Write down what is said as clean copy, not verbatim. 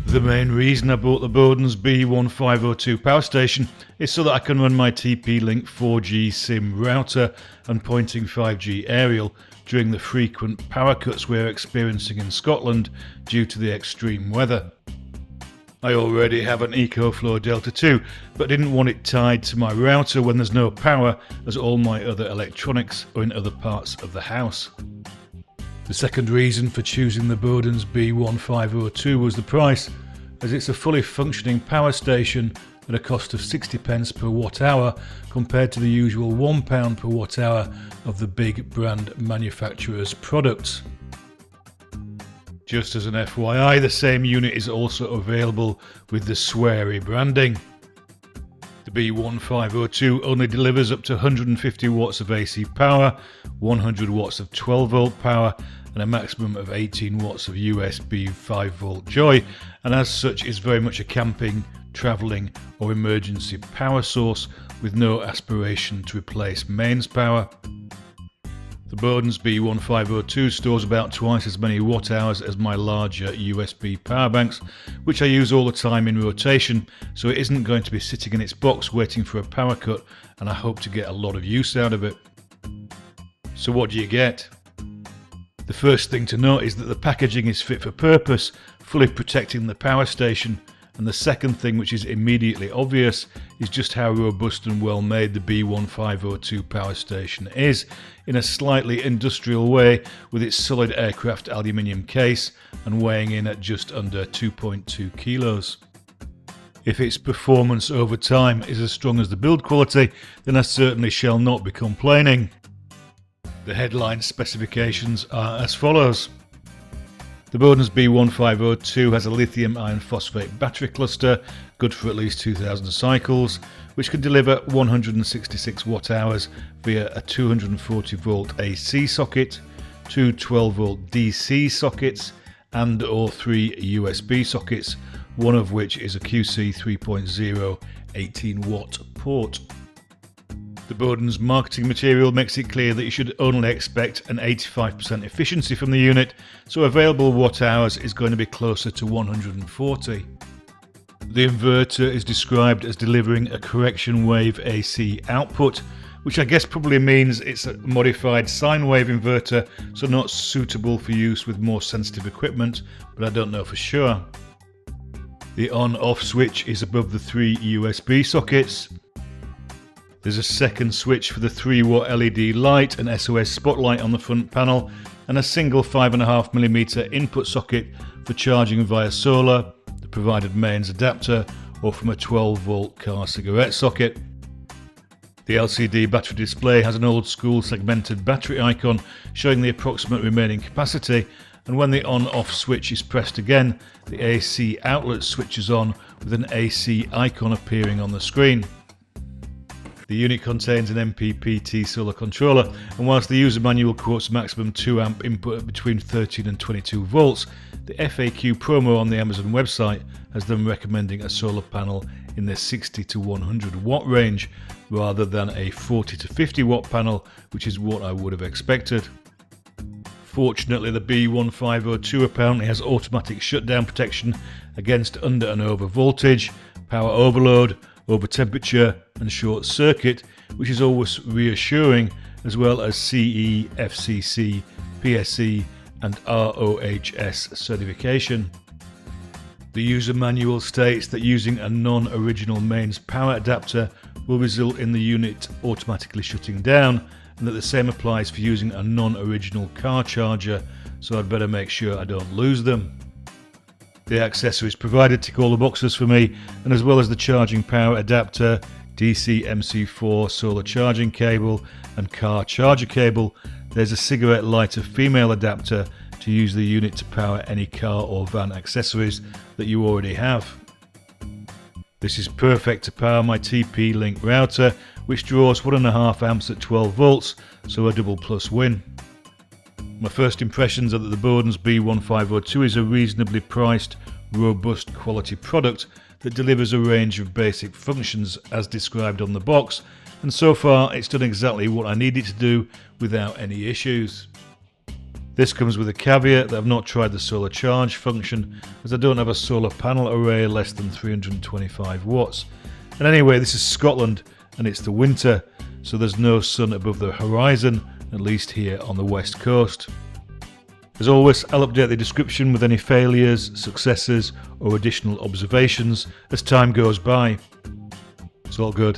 The main reason I bought the Beaudens B-1502 power station is so that I can run my TP-Link 4G SIM router and pointing 5G aerial during the frequent power cuts we're experiencing in Scotland due to the extreme weather. I already have an EcoFlow Delta 2, but didn't want it tied to my router when there's no power, as all my other electronics are in other parts of the house. The second reason for choosing the Beaudens B-1502 was the price, as it's a fully functioning power station at a cost of 60 pence per watt hour compared to the usual £1 per watt hour of the big brand manufacturers' products. Just as an FYI, the same unit is also available with the Swarey branding. The B-1502 only delivers up to 150 watts of AC power, 100 watts of 12 volt power and a maximum of 18 watts of USB 5 volt joy, and as such is very much a camping, travelling or emergency power source with no aspiration to replace mains power. The Beaudens B-1502 stores about twice as many watt hours as my larger USB power banks, which I use all the time in rotation, so it isn't going to be sitting in its box waiting for a power cut, and I hope to get a lot of use out of it. So what do you get? The first thing to note is that the packaging is fit for purpose, fully protecting the power station, and the second thing, which is immediately obvious, is just how robust and well made the B-1502 power station is, in a slightly industrial way with its solid aircraft aluminium case and weighing in at just under 2.2 kilos. If its performance over time is as strong as the build quality, then I certainly shall not be complaining. The headline specifications are as follows. The Beaudens B-1502 has a lithium iron phosphate battery cluster, good for at least 2000 cycles, which can deliver 166 watt hours via a 240 volt AC socket, two 12 volt DC sockets and or three USB sockets, one of which is a QC 3.0 18 watt port. The Beaudens marketing material makes it clear that you should only expect an 85% efficiency from the unit, so available watt hours is going to be closer to 140. The inverter is described as delivering a correction wave AC output, which I guess probably means it's a modified sine wave inverter, so not suitable for use with more sensitive equipment, but I don't know for sure. The on-off switch is above the three USB sockets. There's a second switch for the 3 watt LED light and SOS spotlight on the front panel, and a single 5.5mm input socket for charging via solar, the provided mains adapter, or from a 12 volt car cigarette socket. The LCD battery display has an old school segmented battery icon showing the approximate remaining capacity, and when the on-off switch is pressed again, the AC outlet switches on with an AC icon appearing on the screen. The unit contains an MPPT solar controller, and whilst the user manual quotes maximum 2 amp input at between 13 and 22 volts, the FAQ promo on the Amazon website has them recommending a solar panel in the 60 to 100 watt range, rather than a 40 to 50 watt panel, which is what I would have expected. Fortunately, the B-1502 apparently has automatic shutdown protection against under and over voltage, power overload, over temperature and short circuit, which is always reassuring, as well as CE, FCC, PSE and ROHS certification. The user manual states that using a non-original mains power adapter will result in the unit automatically shutting down, and that the same applies for using a non-original car charger, so I'd better make sure I don't lose them. The accessories provided tick all the boxes for me, and as well as the charging power adapter, DC MC4 solar charging cable and car charger cable, there's a cigarette lighter female adapter to use the unit to power any car or van accessories that you already have. This is perfect to power my TP-Link router, which draws 1.5 amps at 12 volts, so a double plus win. My first impressions are that the Beaudens B-1502 is a reasonably priced, robust quality product that delivers a range of basic functions as described on the box, and so far it's done exactly what I need it to do without any issues. This comes with a caveat that I've not tried the solar charge function, as I don't have a solar panel array less than 325 watts. And anyway, this is Scotland and it's the winter, so there's no sun above the horizon, at least here on the west coast. As always, I'll update the description with any failures, successes or additional observations as time goes by. It's all good.